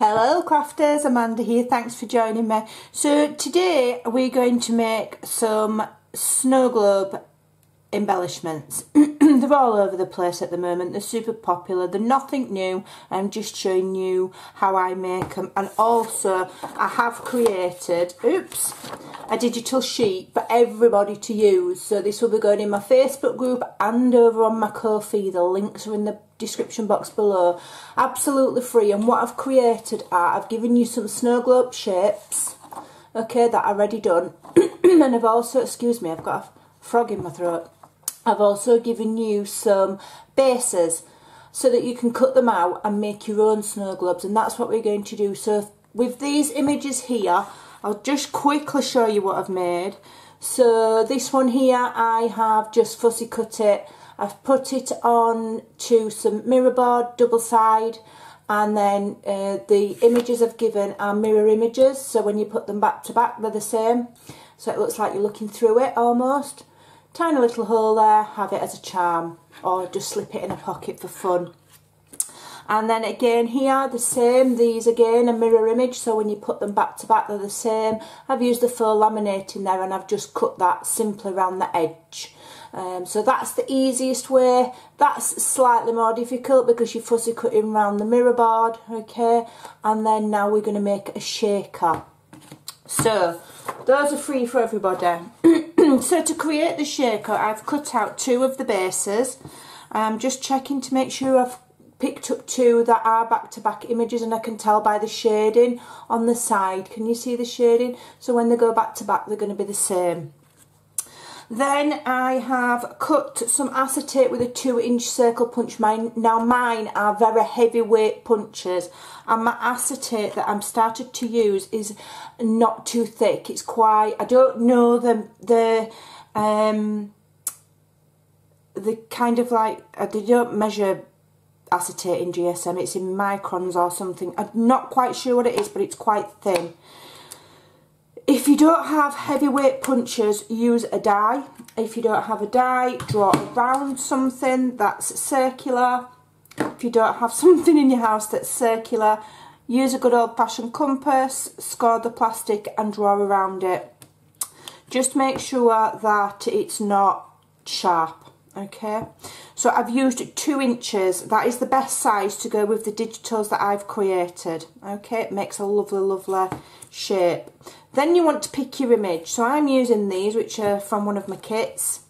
Hello crafters, Amanda here, thanks for joining me. So today we're going to make some snow globe embellishments. They're all over the place at the moment, they're super popular, they're nothing new. I'm just showing you how I make them, and also I have created, a digital sheet for everybody to use. So this will be going in my Facebook group and over on my Ko-fi. The links are in the description box below, absolutely free. And what I've created are, I've given you some snow globe shapes, okay, that are already done. And I've also, excuse me, I've got a frog in my throat. I've also given you some bases so that you can cut them out and make your own snow globes, and that's what we're going to do. So with these images here, I'll just quickly show you what I've made. So this one here, I have just fussy cut it. I've put it on to some mirror board, double side, and then the images I've given are mirror images, so when you put them back to back they're the same. So it looks like you're looking through it almost. Tiny little hole there, have it as a charm, or just slip it in a pocket for fun. And then again here, the same, these again a mirror image, so when you put them back to back they're the same. I've used the faux laminate in there and I've just cut that simply around the edge. So that's the easiest way. That's slightly more difficult because you're fussy cutting around the mirror board, okay? And then now we're going to make a shaker. So those are free for everybody. So to create the shaker, I've cut out two of the bases. I'm just checking to make sure I've picked up two that are back-to-back images, and I can tell by the shading on the side. Can you see the shading? So when they go back-to-back, they're going to be the same. Then I have cut some acetate with a 2-inch circle punch. Now mine are very heavyweight punches, and my acetate that I'm started to use is not too thick. It's quite, I don't know the kind of like, they don't measure acetate in GSM, it's in microns or something. I'm not quite sure what it is, but it's quite thin. If you don't have heavyweight punches, use a die. If you don't have a die, draw around something that's circular. If you don't have something in your house that's circular, use a good old-fashioned compass, score the plastic and draw around it. Just make sure that it's not sharp, okay? So I've used 2 inches. That is the best size to go with the digitals that I've created, okay? It makes a lovely, lovely shape. Then you want to pick your image. So I'm using these, which are from one of my kits,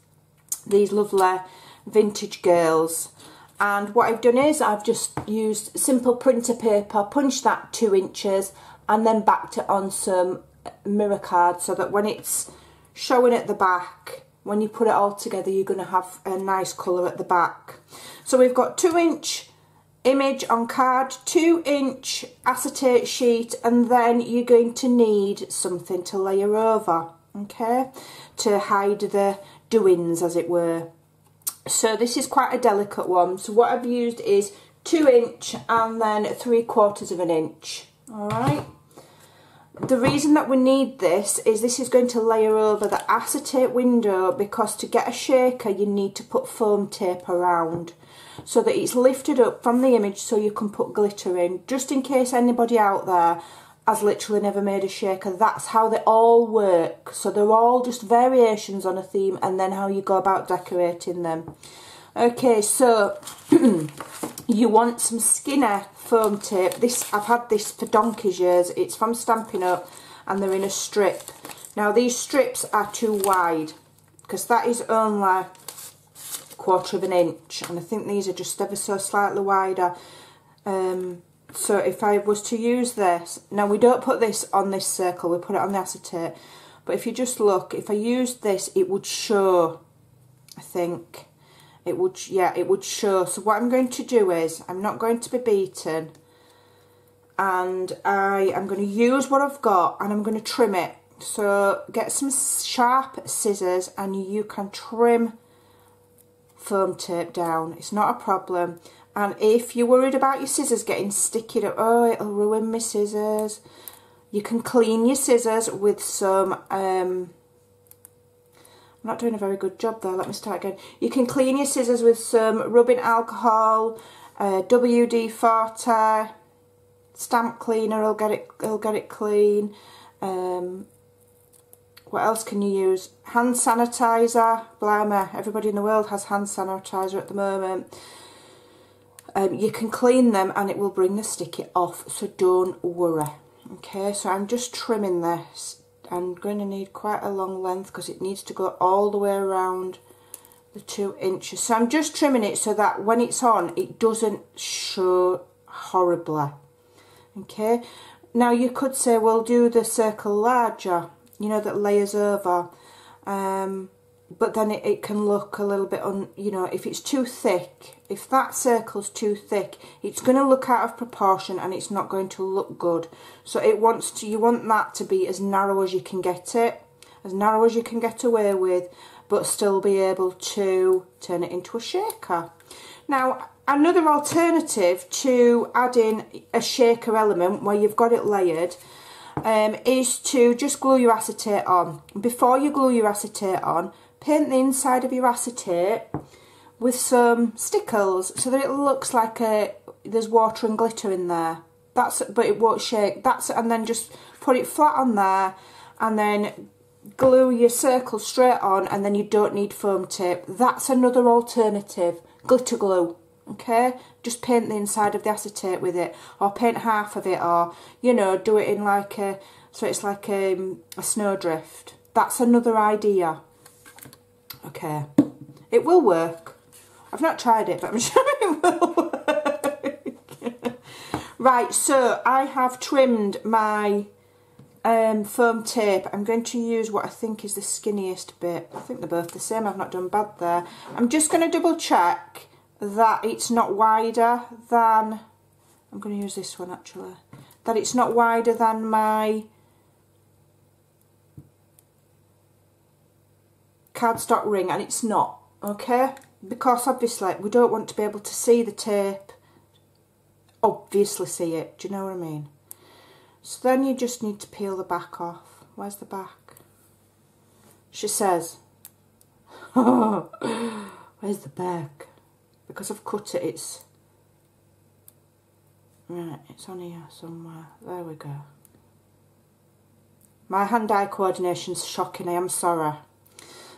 these lovely vintage girls. And what I've done is I've just used simple printer paper, punched that 2 inches, and then backed it on some mirror card so that when it's showing at the back, when you put it all together, you're going to have a nice colour at the back. So we've got 2-inch image on card, 2-inch acetate sheet, and then you're going to need something to layer over, okay, to hide the doings, as it were. So this is quite a delicate one. So what I've used is 2-inch and then 3/4 inch. All right. The reason that we need this is going to layer over the acetate window, because to get a shaker you need to put foam tape around so that it's lifted up from the image so you can put glitter in. Just in case anybody out there has literally never made a shaker, that's how they all work. So they're all just variations on a theme, and then how you go about decorating them. Okay, so you want some Skinner foam tape. This, I've had this for donkey's years. It's from Stampin' Up and they're in a strip. Now these strips are too wide because that is only 1/4 inch, and I think these are just ever so slightly wider. So if I was to use this, now we don't put this on this circle, we put it on the acetate, but if you just look, if I used this it would show, I think. It would, yeah, it would show. So what I'm going to do is, I'm not going to be beaten, and I am going to use what I've got and I'm going to trim it. So get some sharp scissors and you can trim foam tape down. It's not a problem. And if you're worried about your scissors getting sticky, oh, it'll ruin my scissors, you can clean your scissors with some I'm not doing a very good job there, let me start again. You can clean your scissors with some rubbing alcohol, WD-40, Stamp cleaner will get it clean. What else can you use? Hand sanitizer. Blimey, everybody in the world has hand sanitizer at the moment. You can clean them and it will bring the sticky off, so don't worry. Okay, so I'm just trimming this. I'm going to need quite a long length because it needs to go all the way around the 2 inches. So I'm just trimming it so that when it's on, it doesn't show horribly. Okay, now you could say, well, do the circle larger, you know, that layers over. But then it can look a little bit, you know, if it's too thick, if that circle's too thick, it's going to look out of proportion and it's not going to look good. So you want that to be as narrow as you can get it, as narrow as you can get away with, but still be able to turn it into a shaker. Now, another alternative to adding a shaker element where you've got it layered is to just glue your acetate on. Before you glue your acetate on, paint the inside of your acetate with some stickles so that it looks like there's water and glitter in there. But it won't shake. And then just put it flat on there and then glue your circle straight on, and then you don't need foam tape. That's another alternative. Glitter glue. Okay, just paint the inside of the acetate with it, or paint half of it, or, you know, do it in like so it's like a snowdrift. That's another idea. Okay, it will work. I've not tried it, but I'm sure it will work. Right, so I have trimmed my foam tape. I'm going to use what I think is the skinniest bit. I think they're both the same. I've not done bad there. I'm just going to double check that it's not wider than, I'm going to use this one actually, that it's not wider than my cardstock ring, and it's not, okay, because obviously we don't want to be able to see the tape, obviously see it, do you know what I mean? So then you just need to peel the back off. Where's the back? She says, where's the back? Because I've cut it, it's right, it's on here somewhere. There we go. My hand-eye coordination's shocking, I am sorry.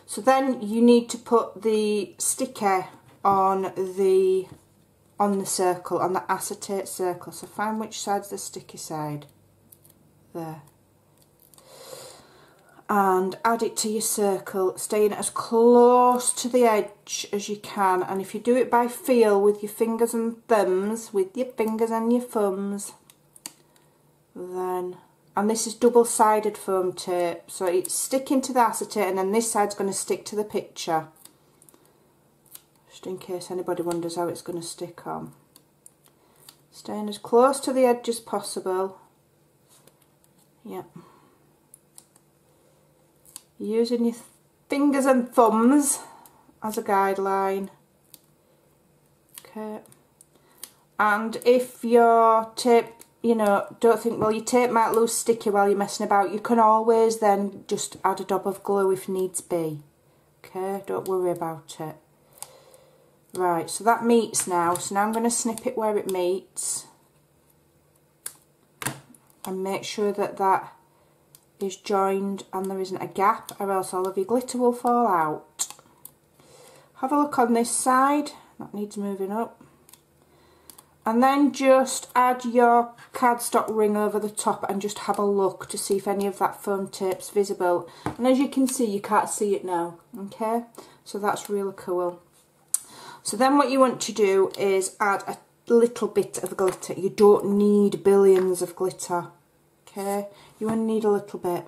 So then you need to put the sticker on the circle, on the acetate circle. So find which side's the sticky side. There. And add it to your circle, staying as close to the edge as you can. And if you do it by feel with your fingers and thumbs, then, and this is double-sided foam tape, so it's sticking to the acetate, and then this side's going to stick to the picture. Just in case anybody wonders how it's going to stick on. Staying as close to the edge as possible. Yep. Using your fingers and thumbs as a guideline. Okay. And if your tape, you know, don't think, well, your tape might lose sticky while you're messing about, you can always then just add a dab of glue if needs be. Okay, don't worry about it. Right, so that meets now. So now I'm going to snip it where it meets. And make sure that that is joined and there isn't a gap, or else all of your glitter will fall out. Have a look on this side, that needs moving up. And then just add your cardstock ring over the top and just have a look to see if any of that foam tape's visible. And as you can see, you can't see it now, okay? So that's really cool. So then what you want to do is add a little bit of glitter. You don't need billions of glitter, okay? You only need a little bit.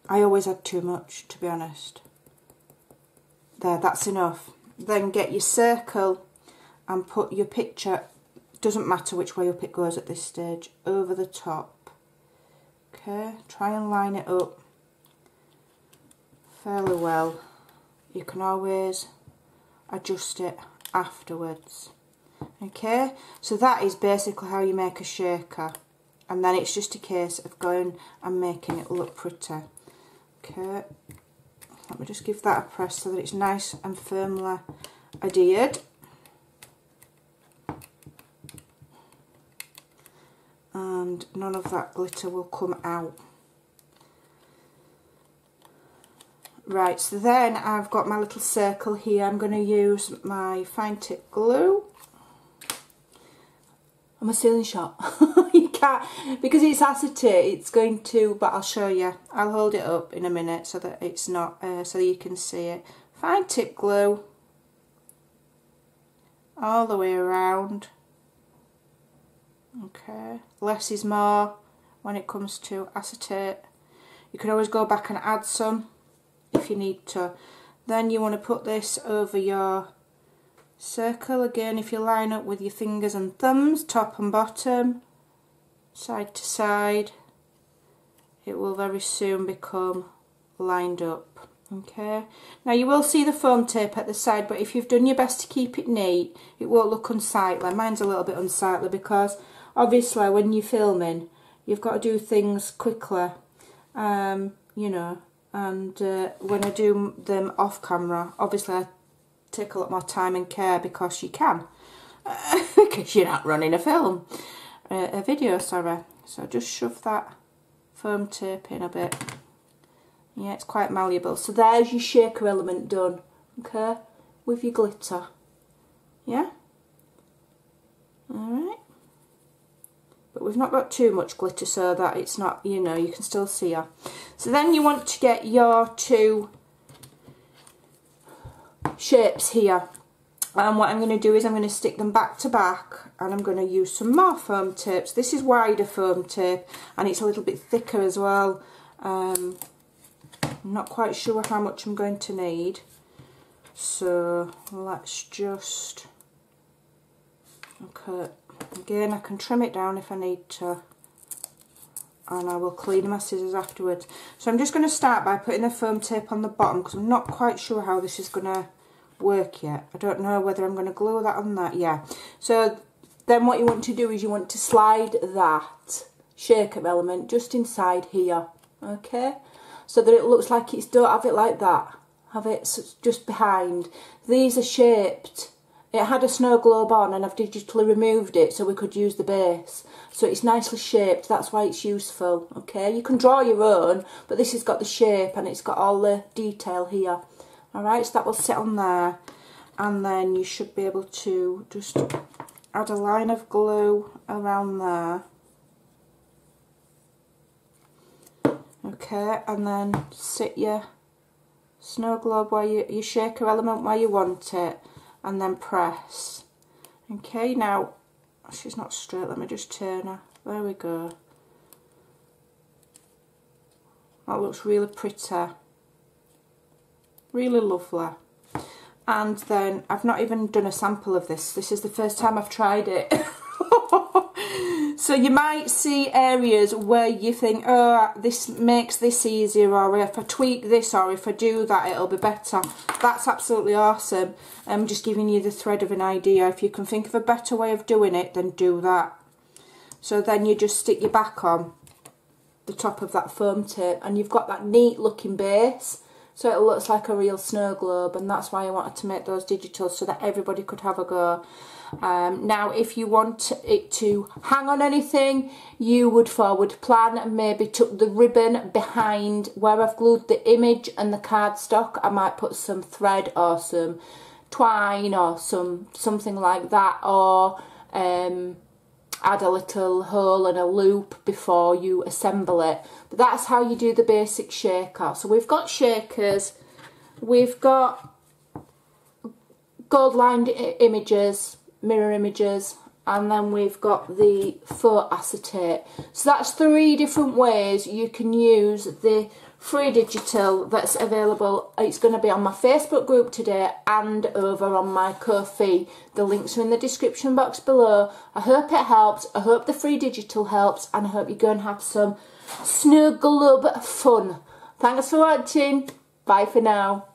I always add too much, to be honest. There, that's enough. Then get your circle and put your picture, doesn't matter which way up it goes at this stage, over the top. Okay, try and line it up fairly well. You can always adjust it afterwards. Okay, so that is basically how you make a shaker, and then it's just a case of going and making it look pretty. Okay, let me just give that a press so that it's nice and firmly adhered. and none of that glitter will come out. Right, so then I've got my little circle here. I'm going to use my fine tip glue. I'm a ceiling shot. You can't, because it's acetate, it's going to, but I'll show you. I'll hold it up in a minute so that it's not, so you can see it. Fine tip glue all the way around. Okay, less is more when it comes to acetate. You can always go back and add some if you need to. Then you want to put this over your circle again. If you line up with your fingers and thumbs, top and bottom, side to side, it will very soon become lined up. Okay, now you will see the foam tape at the side, but if you've done your best to keep it neat, it won't look unsightly. Mine's a little bit unsightly because obviously when you're filming you've got to do things quickly, you know, and when I do them off camera, obviously I take a lot more time and care because you can, because you're not running a video, sorry. So just shove that foam tape in a bit. Yeah, it's quite malleable. So there's your shaker element done, okay, with your glitter. Yeah? Alright. But we've not got too much glitter so that it's not, you know, you can still see her. So then you want to get your two shapes here. And what I'm going to do is I'm going to stick them back to back, and I'm going to use some more foam tapes. This is wider foam tape and it's a little bit thicker as well. I'm not quite sure how much I'm going to need, so let's just, okay, again I can trim it down if I need to, and I will clean my scissors afterwards. So I'm just going to start by putting the foam tape on the bottom because I'm not quite sure how this is going to work yet. I don't know whether I'm going to glue that on that. Yeah, so then what you want to do is you want to slide that shaker element just inside here, okay, so that it looks like it's, don't have it like that, have it just behind. These are shaped, it had a snow globe on and I've digitally removed it so we could use the base, so it's nicely shaped, that's why it's useful. Okay, you can draw your own, but this has got the shape and it's got all the detail here. Alright, so that will sit on there, and then you should be able to just add a line of glue around there. Okay, and then sit your snow globe where your shaker element where you want it, and then press. Okay, now she's not straight, let me just turn her. There we go. That looks really pretty. Really lovely. And then I've not even done a sample of this. This is the first time I've tried it. So you might see areas where you think, oh, this makes this easier, or if I tweak this or if I do that it'll be better. That's absolutely awesome. I'm just giving you the thread of an idea. If you can think of a better way of doing it, then do that. So then you just stick your back on the top of that foam tape and you've got that neat looking base. So it looks like a real snow globe, and that's why I wanted to make those digital so that everybody could have a go. Now if you want it to hang on anything, you would forward plan and maybe tuck the ribbon behind where I've glued the image and the cardstock. I might put some thread or some twine or something like that, or add a little hole and a loop before you assemble it. But that's how you do the basic shaker. So we've got shakers, we've got gold lined images, mirror images, and then we've got the faux acetate. So that's 3 different ways you can use the free digital that's available. It's going to be on my Facebook group today and over on my Ko-fi. The links are in the description box below. I hope it helps, I hope the free digital helps, and I hope you go and have some snow globe fun. Thanks for watching, bye for now.